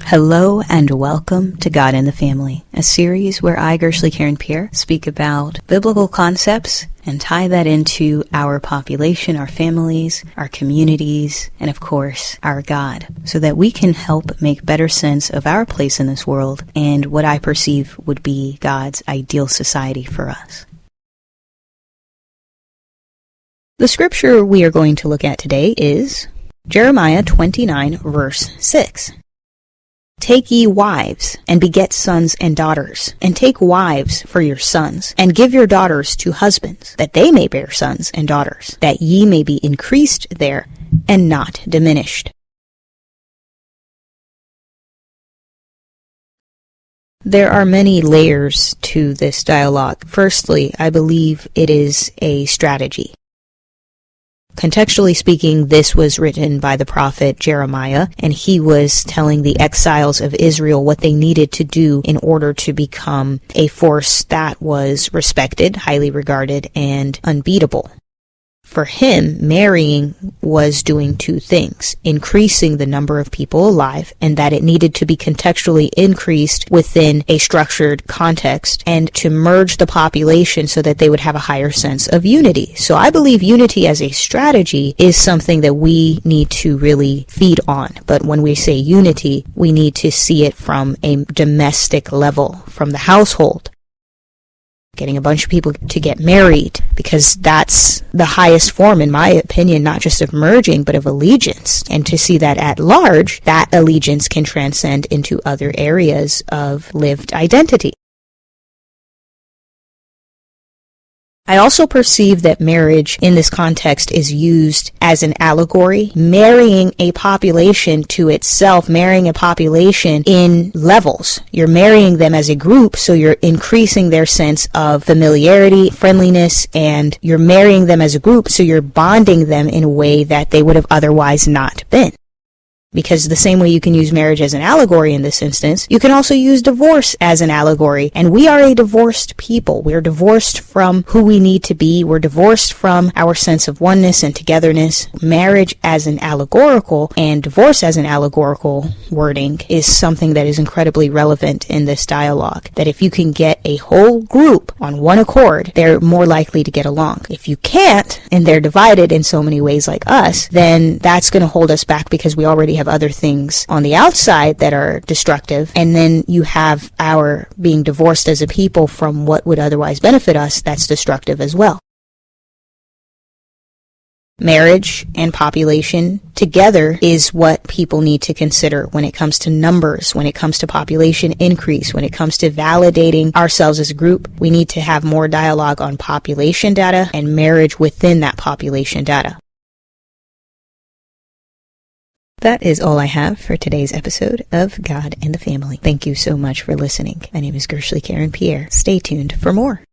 Hello and welcome to God and the Family, a series where I, Gershly Karen Pierre, speak about biblical concepts and tie that into our population, our families, our communities, and of course, our God, so that we can help make better sense of our place in this world and what I perceive would be God's ideal society for us. The scripture we are going to look at today is Jeremiah 29, verse 6. Take ye wives, and beget sons and daughters, and take wives for your sons, and give your daughters to husbands, that they may bear sons and daughters, that ye may be increased there, and not diminished. There are many layers to this dialogue. Firstly, I believe it is a strategy. Contextually speaking, this was written by the prophet Jeremiah, and he was telling the exiles of Israel what they needed to do in order to become a force that was respected, highly regarded, and unbeatable. For him, marrying was doing two things: increasing the number of people alive, and that it needed to be contextually increased within a structured context, and to merge the population so that they would have a higher sense of unity. So I believe unity as a strategy is something that we need to really feed on. But when we say unity, we need to see it from a domestic level, from the household. Getting a bunch of people to get married, because that's the highest form, in my opinion, not just of merging, but of allegiance. And to see that at large, that allegiance can transcend into other areas of lived identity. I also perceive that marriage in this context is used as an allegory, marrying a population to itself, marrying a population in levels. You're marrying them as a group, so you're increasing their sense of familiarity, friendliness, and you're marrying them as a group, so you're bonding them in a way that they would have otherwise not been. Because the same way you can use marriage as an allegory in this instance, you can also use divorce as an allegory. And we are a divorced people. We're divorced from who we need to be. We're divorced from our sense of oneness and togetherness. Marriage as an allegorical and divorce as an allegorical wording is something that is incredibly relevant in this dialogue. That if you can get a whole group on one accord, they're more likely to get along. If you can't, and they're divided in so many ways like us, then that's going to hold us back, because we already have other things on the outside that are destructive, and then you have our being divorced as a people from what would otherwise benefit us that's destructive as well. Marriage and population together is what people need to consider when it comes to numbers, when it comes to population increase, when it comes to validating ourselves as a group. We need to have more dialogue on population data and marriage within that population data. That is all I have for today's episode of God and the Family. Thank you so much for listening. My name is Gershly Karen Pierre. Stay tuned for more.